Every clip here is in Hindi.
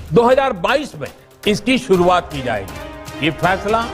2022 में इसकी शुरुआत की जाएगी। ये फैसला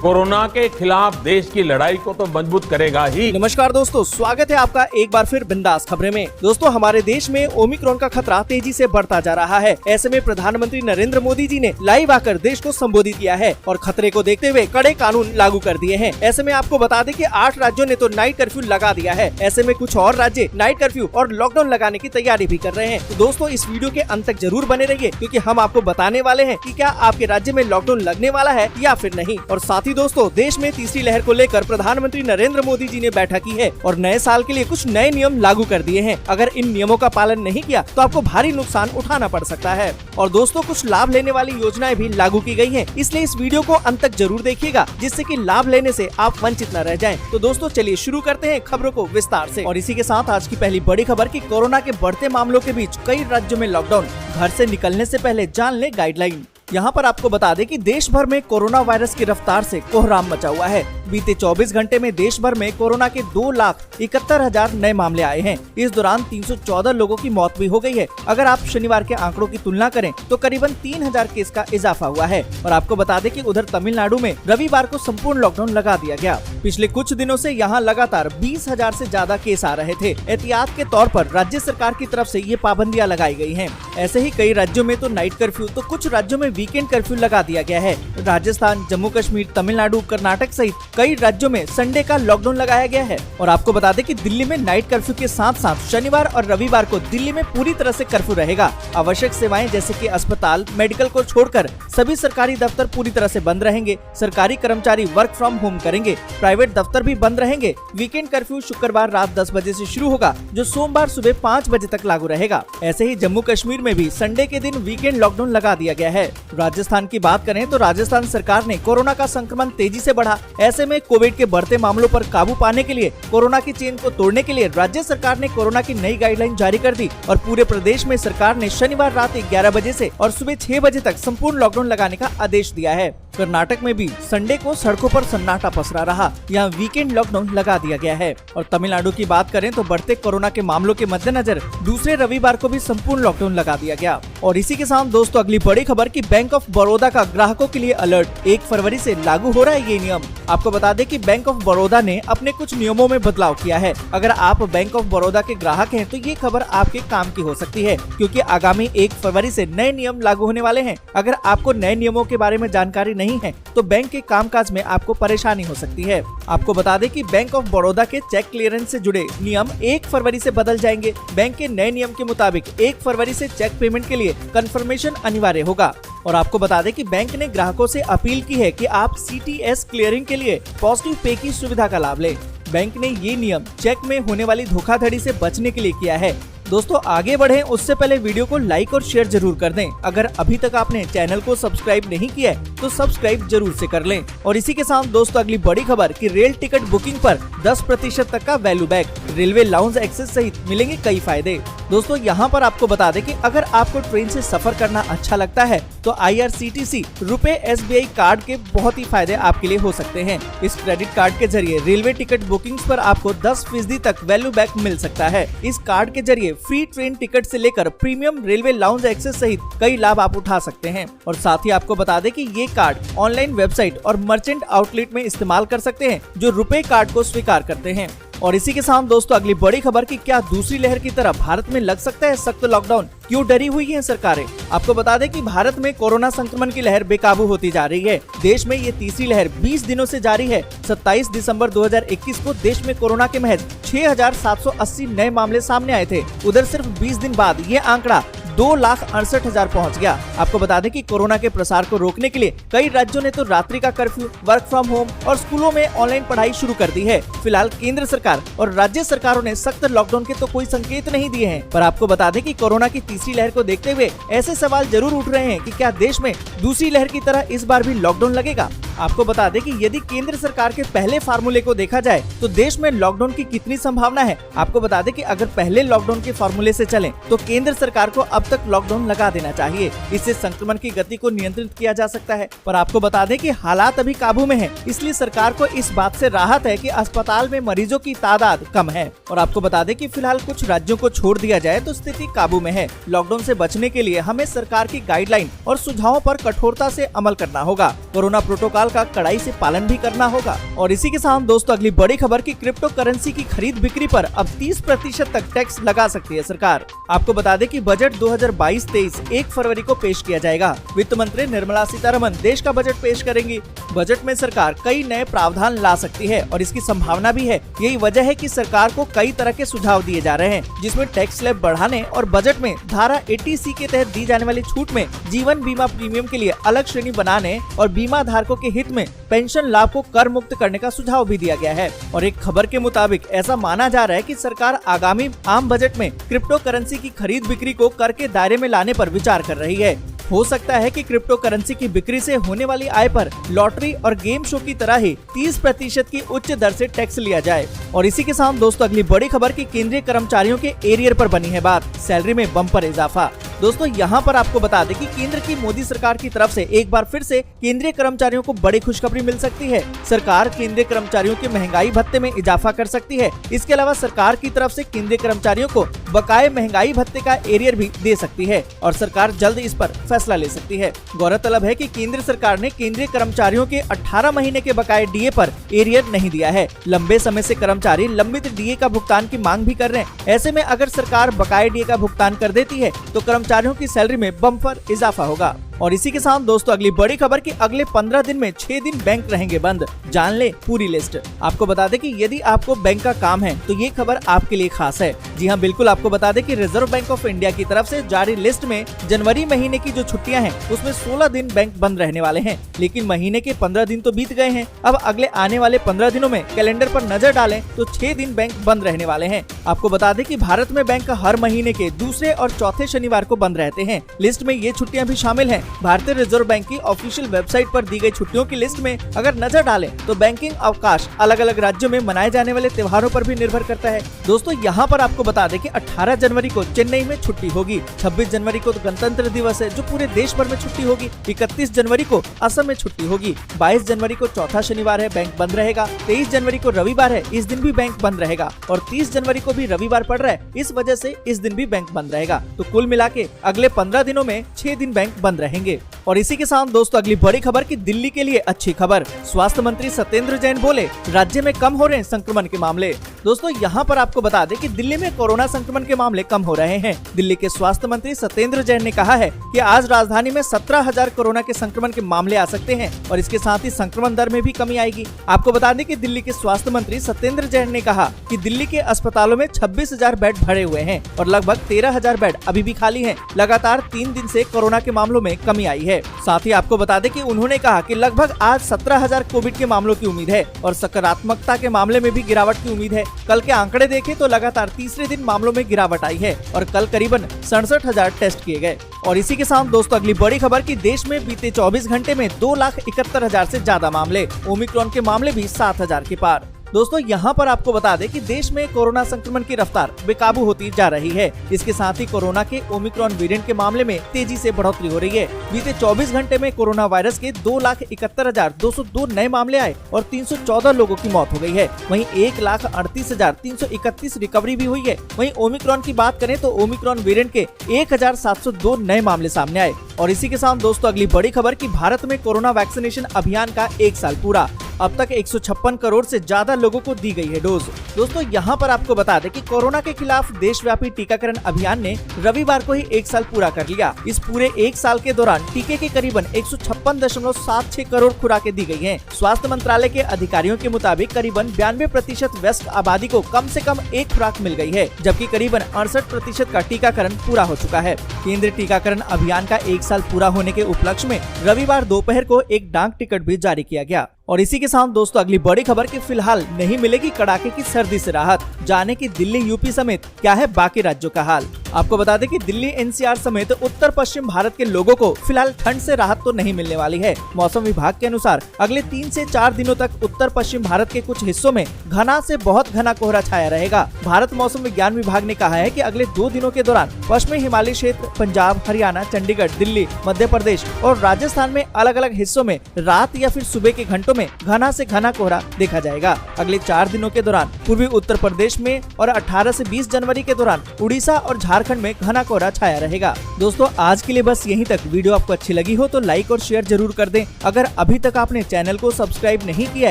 कोरोना के खिलाफ देश की लड़ाई को तो मजबूत करेगा ही। नमस्कार दोस्तों, स्वागत है आपका एक बार फिर बिंदास खबरें में। दोस्तों, हमारे देश में ओमिक्रॉन का खतरा तेजी से बढ़ता जा रहा है। ऐसे में प्रधानमंत्री नरेंद्र मोदी जी ने लाइव आकर देश को संबोधित किया है और खतरे को देखते हुए कड़े कानून लागू कर दिए हैं। ऐसे में आपको बता दें कि 8 राज्यों ने तो नाइट कर्फ्यू लगा दिया है। ऐसे में कुछ और राज्य नाइट कर्फ्यू और लॉकडाउन लगाने की तैयारी भी कर रहे हैं। तो दोस्तों, इस वीडियो के अंत तक जरूर बने रहिए, क्योंकि हम आपको बताने वाले हैं कि क्या आपके राज्य में लॉकडाउन लगने वाला है या फिर नहीं। और साथ ही दोस्तों, देश में तीसरी लहर को लेकर प्रधानमंत्री नरेंद्र मोदी जी ने बैठक की है और नए साल के लिए कुछ नए नियम लागू कर दिए हैं। अगर इन नियमों का पालन नहीं किया तो आपको भारी नुकसान उठाना पड़ सकता है। और दोस्तों, कुछ लाभ लेने वाली योजनाएं भी लागू की गई हैं, इसलिए इस वीडियो को अंत तक जरूर देखिएगा, जिससे कि लाभ लेने से आप वंचित न रह जाएं। तो दोस्तों, चलिए शुरू करते हैं खबरों को विस्तार से। और इसी के साथ आज की पहली बड़ी खबर कि कोरोना के बढ़ते मामलों के बीच कई राज्यों में लॉकडाउन। घर से निकलने से पहले जान ले गाइडलाइन। यहाँ पर आपको बता दें कि देश भर में कोरोना वायरस की रफ्तार से कोहराम मचा हुआ है। बीते 24 घंटे में देश भर में कोरोना के 2,71,000 नए मामले आए हैं। इस दौरान 314 लोगों की मौत भी हो गई है। अगर आप शनिवार के आंकड़ों की तुलना करें तो करीबन 3,000 केस का इजाफा हुआ है। और आपको बता दें कि उधर तमिलनाडु में रविवार को संपूर्ण लॉकडाउन लगा दिया गया। पिछले कुछ दिनों से यहाँ लगातार 20,000 से ज्यादा केस आ रहे थे। एहतियात के तौर पर राज्य सरकार की तरफ से ये पाबंदियां लगाई गई हैं। ऐसे ही कई राज्यों में तो नाइट कर्फ्यू तो कुछ राज्यों में वीकेंड कर्फ्यू लगा दिया गया है। राजस्थान, जम्मू कश्मीर, तमिलनाडु, कर्नाटक सहित कई राज्यों में संडे का लॉकडाउन लगाया गया है। और आपको बता दें कि दिल्ली में नाइट कर्फ्यू के साथ साथ शनिवार और रविवार को दिल्ली में पूरी तरह से कर्फ्यू रहेगा। आवश्यक सेवाएं जैसे कि अस्पताल, मेडिकल को छोड़कर सभी सरकारी दफ्तर पूरी तरह से बंद रहेंगे। सरकारी कर्मचारी वर्क फ्रॉम होम करेंगे। प्राइवेट दफ्तर भी बंद रहेंगे। वीकेंड कर्फ्यू शुक्रवार रात 10 बजे से शुरू होगा, जो सोमवार सुबह 5 बजे तक लागू रहेगा। ऐसे ही जम्मू कश्मीर में भी संडे के दिन वीकेंड लॉकडाउन लगा दिया गया है। राजस्थान की बात करें तो राजस्थान सरकार ने कोरोना का संक्रमण तेजी से बढ़ा। ऐसे में कोविड के बढ़ते मामलों पर काबू पाने के लिए, कोरोना की चेन को तोड़ने के लिए राज्य सरकार ने कोरोना की नई गाइडलाइन जारी कर दी और पूरे प्रदेश में सरकार ने शनिवार रात 11 बजे से और सुबह 6 बजे तक संपूर्ण लॉकडाउन लगाने का आदेश दिया है। कर्नाटक में भी संडे को सड़कों पर सन्नाटा पसरा रहा। यहाँ वीकेंड लॉकडाउन लगा दिया गया है। और तमिलनाडु की बात करें तो बढ़ते कोरोना के मामलों के मद्देनजर दूसरे रविवार को भी संपूर्ण लॉकडाउन लगा दिया गया। और इसी के साथ दोस्तों, अगली बड़ी खबर कि बैंक ऑफ बड़ौदा का ग्राहकों के लिए अलर्ट। 1 फरवरी से लागू हो रहा है ये नियम। आपको बता दें कि बैंक ऑफ बड़ौदा ने अपने कुछ नियमों में बदलाव किया है। अगर आप बैंक ऑफ बड़ौदा के ग्राहक हैं तो ये खबर आपके काम की हो सकती है, क्योंकि आगामी 1 फरवरी से नए नियम लागू होने वाले हैं। अगर आपको नए नियमों के बारे में जानकारी नहीं है तो बैंक के कामकाज में आपको परेशानी हो सकती है। आपको बता दें कि बैंक ऑफ बड़ौदा के चेक क्लियरेंस से जुड़े नियम 1 फरवरी से बदल जाएंगे। बैंक के नए नियम के मुताबिक 1 फरवरी से चेक पेमेंट के लिए कंफर्मेशन अनिवार्य होगा। और आपको बता दें कि बैंक ने ग्राहकों से अपील की है कि आप CTS क्लियरिंग के लिए पॉजिटिव पे की सुविधा का लाभ लें। बैंक ने ये नियम चेक में होने वाली धोखाधड़ी से बचने के लिए किया है। दोस्तों, आगे बढ़ें उससे पहले वीडियो को लाइक और शेयर जरूर कर दें। अगर अभी तक आपने चैनल को सब्सक्राइब नहीं किया है तो सब्सक्राइब जरूर से कर लें। और इसी के साथ दोस्तों, अगली बड़ी खबर कि रेल टिकट बुकिंग पर 10% तक का value back. Railway lounge access सहित मिलेंगे कई फायदे। दोस्तों, यहाँ पर आपको बता दें कि अगर आपको ट्रेन से सफर करना अच्छा लगता है तो IRCTC रुपए SBI कार्ड के बहुत ही फायदे आपके लिए हो सकते हैं। इस क्रेडिट कार्ड के जरिए रेलवे टिकट बुकिंग पर आपको 10% तक वैल्यू बैक मिल सकता है। इस कार्ड के जरिए फ्री ट्रेन टिकट से लेकर प्रीमियम रेलवे लाउंज एक्सेस सहित कई लाभ आप उठा सकते हैं। और साथ ही आपको बता दें कि ये कार्ड ऑनलाइन वेबसाइट और मर्चेंट आउटलेट में इस्तेमाल कर सकते हैं जो रुपए कार्ड को स्वीकार करते हैं। और इसी के साथ दोस्तों, अगली बड़ी खबर कि क्या दूसरी लहर की तरह भारत में लग सकता है सख्त लॉकडाउन। क्यों डरी हुई है सरकारें? आपको बता दें कि भारत में कोरोना संक्रमण की लहर बेकाबू होती जा रही है। देश में ये तीसरी लहर 20 दिनों से जारी है। 27 दिसंबर 2021 को देश में कोरोना के महज 6,780 नए मामले सामने आए थे। उधर सिर्फ 20 दिन बाद ये आंकड़ा 2,68,000 पहुंच गया। आपको बता दें कि कोरोना के प्रसार को रोकने के लिए कई राज्यों ने तो रात्रि का कर्फ्यू, वर्क फ्रॉम होम और स्कूलों में ऑनलाइन पढ़ाई शुरू कर दी है। फिलहाल केंद्र सरकार और राज्य सरकारों ने सख्त लॉकडाउन के तो कोई संकेत नहीं दिए हैं, पर आपको बता दें कि कोरोना की तीसरी लहर को देखते हुए ऐसे सवाल जरूर उठ रहे हैं कि क्या देश में दूसरी लहर की तरह इस बार भी लॉकडाउन लगेगा। आपको बता दें कि यदि केंद्र सरकार के पहले फार्मूले को देखा जाए तो देश में लॉकडाउन की कितनी संभावना है। आपको बता दें कि अगर पहले लॉकडाउन के फार्मूले से चलें तो केंद्र सरकार को अब तक लॉकडाउन लगा देना चाहिए। इससे संक्रमण की गति को नियंत्रित किया जा सकता है। पर आपको बता दें कि हालात अभी काबू में है, इसलिए सरकार को इस बात से राहत है कि अस्पताल में मरीजों की तादाद कम है। और आपको बता दें कि फिलहाल कुछ राज्यों को छोड़ दिया जाए तो स्थिति काबू में है। लॉकडाउन से बचने के लिए हमें सरकार की गाइडलाइन और सुझावों पर कठोरता से अमल करना होगा। कोरोना प्रोटोकॉल का कड़ाई से पालन भी करना होगा। और इसी के साथ दोस्तों अगली बड़ी खबर की क्रिप्टो करेंसी की खरीद बिक्री पर अब 30% तक टैक्स लगा सकती है सरकार। आपको बता दें कि बजट 2022-23 1 फरवरी को पेश किया जाएगा। वित्त मंत्री निर्मला सीतारमण देश का बजट पेश करेंगी। बजट में सरकार कई नए प्रावधान ला सकती है और इसकी संभावना भी है। यही वजह है कि सरकार को कई तरह के सुझाव दिए जा रहे हैं, जिसमें टैक्स स्लैब बढ़ाने और बजट में धारा 80C के तहत दी जाने वाली छूट में जीवन बीमा प्रीमियम के लिए अलग श्रेणी बनाने और बीमा धारकों के हित में पेंशन लाभ को कर मुक्त करने का सुझाव भी दिया गया है। और एक खबर के मुताबिक ऐसा माना जा रहा है कि सरकार आगामी आम बजट में क्रिप्टो करेंसी की खरीद बिक्री को कर के दायरे में लाने पर विचार कर रही है। हो सकता है कि क्रिप्टो करेंसी की बिक्री से होने वाली आय पर लॉटरी और गेम शो की तरह ही 30% की उच्च दर से टैक्स लिया जाए। और इसी के साथ दोस्तों अगली बड़ी खबर की केंद्रीय कर्मचारियों के एरियर पर बनी है बात, सैलरी में बम्पर इजाफा। दोस्तों यहाँ पर आपको बता दें कि केंद्र की मोदी सरकार की तरफ से एक बार फिर से केंद्रीय कर्मचारियों को बड़ी खुशखबरी मिल सकती है। सरकार केंद्रीय कर्मचारियों के महंगाई भत्ते में इजाफा कर सकती है। इसके अलावा सरकार की तरफ से केंद्रीय कर्मचारियों को बकाये महंगाई भत्ते का एरियर भी दे सकती है और सरकार जल्द इस पर फैसला ले सकती है। गौरतलब है कि केंद्र सरकार ने केंद्रीय कर्मचारियों के 18 महीने के बकाये डीए पर एरियर नहीं दिया है। लंबे समय से कर्मचारी लंबित डीए का भुगतान की मांग भी कर रहे हैं। ऐसे में अगर सरकार बकाये डीए का भुगतान कर देती है तो कर्मचारियों की सैलरी में बम्पर इजाफा होगा। और इसी के साथ दोस्तों अगली बड़ी खबर कि अगले 15 दिन में 6 दिन बैंक रहेंगे बंद। जान ले पूरी लिस्ट। आपको बता दें कि यदि आपको बैंक का काम है तो ये खबर आपके लिए खास है। जी हाँ बिल्कुल, आपको बता दें कि रिजर्व बैंक ऑफ इंडिया की तरफ से जारी लिस्ट में जनवरी महीने की जो छुट्टियां हैं उसमें 16 दिन बैंक बंद रहने वाले हैं। लेकिन महीने के 15 दिन तो बीत गए हैं। अब अगले आने वाले 15 दिनों में कैलेंडर पर नजर डालें तो 6 दिन बैंक बंद रहने वाले हैं। आपको बता दें कि भारत में बैंक हर महीने के दूसरे और चौथे शनिवार को बंद रहते हैं। लिस्ट में ये छुट्टियां भी शामिल हैं। भारतीय रिजर्व बैंक की ऑफिशियल वेबसाइट पर दी गई छुट्टियों की लिस्ट में अगर नजर डालें तो बैंकिंग अवकाश अलग अलग राज्यों में मनाए जाने वाले त्योहारों पर भी निर्भर करता है। दोस्तों यहाँ पर आपको बता दें कि 18 जनवरी को चेन्नई में छुट्टी होगी। 26 जनवरी को गणतंत्र दिवस है जो पूरे देश भर में छुट्टी होगी। 31 जनवरी को असम में छुट्टी होगी। 22 जनवरी को चौथा शनिवार है, बैंक बंद रहेगा। 23 जनवरी को रविवार है, इस दिन भी बैंक बंद रहेगा। और 30 जनवरी को भी रविवार पड़ रहा है, इस वजह से इस दिन भी बैंक बंद रहेगा। तो कुल मिला के अगले 15 दिनों में 6 दिन बैंक बंद रहेंगे। और इसी के साथ दोस्तों अगली बड़ी खबर की दिल्ली के लिए अच्छी खबर। स्वास्थ्य मंत्री सत्येंद्र जैन बोले राज्य में कम हो रहे हैं संक्रमण के मामले। दोस्तों यहाँ पर आपको बता दें कि दिल्ली में कोरोना संक्रमण के मामले कम हो रहे हैं। दिल्ली के स्वास्थ्य मंत्री सत्येंद्र जैन ने कहा है कि आज राजधानी में 17,000 कोरोना के संक्रमण के मामले आ सकते हैं और इसके साथ ही संक्रमण दर में भी कमी आएगी। आपको बता दें कि दिल्ली के स्वास्थ्य मंत्री सत्येंद्र जैन ने कहा कि दिल्ली के अस्पतालों में 26,000 बेड भरे हुए हैं और लगभग 13,000 बेड अभी भी खाली हैं। लगातार 3 दिन से कोरोना के मामलों में कमी आई है। साथ ही आपको बता दें कि उन्होंने कहा कि लगभग आज 17,000 कोविड के मामलों की उम्मीद है और सकारात्मकता के मामले में भी गिरावट की उम्मीद है। कल के आंकड़े देखें तो लगातार तीसरे दिन मामलों में गिरावट आई है और कल करीबन 67,000 टेस्ट किए गए। और इसी के साथ दोस्तों अगली बड़ी खबर कि देश में बीते 24 घंटे में 2,71,000 से ज्यादा मामले। ओमिक्रॉन के मामले भी 7,000 के पार। दोस्तों यहाँ पर आपको बता दें कि देश में कोरोना संक्रमण की रफ्तार बेकाबू होती जा रही है। इसके साथ ही कोरोना के ओमिक्रॉन वेरिएंट के मामले में तेजी से बढ़ोतरी हो रही है। बीते 24 घंटे में कोरोना वायरस के 2,71,202 नए मामले आए और 314 लोगों की मौत हो गई है। वहीं 1,38,331 रिकवरी भी हुई है। वहीं ओमिक्रॉन की बात करें तो ओमिक्रॉन वेरिएंट के 1,702 नए मामले सामने आए। और इसी के साथ दोस्तों अगली बड़ी खबर कि भारत में कोरोना वैक्सीनेशन अभियान का 1 साल पूरा। अब तक 156 करोड़ से ज्यादा लोगों को दी गई है डोज। दोस्तों यहाँ पर आपको बता दें कि कोरोना के खिलाफ देशव्यापी टीकाकरण अभियान ने रविवार को ही 1 साल पूरा कर लिया। इस पूरे 1 साल के दौरान टीके के करीबन 156.76 करोड़ खुराकें दी गई हैं। स्वास्थ्य मंत्रालय के अधिकारियों के मुताबिक करीबन 92% वयस्क आबादी को कम से कम 1 खुराक मिल गई है, जबकि करीबन 68% का टीकाकरण पूरा हो चुका है। केंद्रीय टीकाकरण अभियान का 1 साल पूरा होने के उपलक्ष्य में रविवार दोपहर को एक डाक टिकट भी जारी किया गया। और इसी के साथ दोस्तों अगली बड़ी खबर कि फिलहाल नहीं मिलेगी कड़ाके की सर्दी से राहत। जाने की दिल्ली यूपी समेत क्या है बाकी राज्यों का हाल। आपको बता दें कि दिल्ली एनसीआर समेत उत्तर पश्चिम भारत के लोगों को फिलहाल ठंड से राहत तो नहीं मिलने वाली है। मौसम विभाग के अनुसार अगले 3 से 4 दिनों तक उत्तर पश्चिम भारत के कुछ हिस्सों में घना से बहुत घना कोहरा छाया रहेगा। भारत मौसम विज्ञान विभाग ने कहा है कि अगले 2 दिनों के दौरान पश्चिमी हिमालय क्षेत्र, पंजाब, हरियाणा, चंडीगढ़, दिल्ली, मध्य प्रदेश और राजस्थान में अलग अलग हिस्सों में रात या फिर सुबह के घंटों में घना से घना कोहरा देखा जाएगा। अगले 4 दिनों के दौरान पूर्वी उत्तर प्रदेश में और 18 से 20 जनवरी के दौरान उड़ीसा और झारखंड में घना कोहरा छाया रहेगा। दोस्तों आज के लिए बस यहीं तक। वीडियो आपको अच्छी लगी हो तो लाइक और शेयर जरूर कर दें। अगर अभी तक आपने चैनल को सब्सक्राइब नहीं किया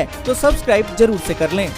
है तो सब्सक्राइब जरूर से कर लें।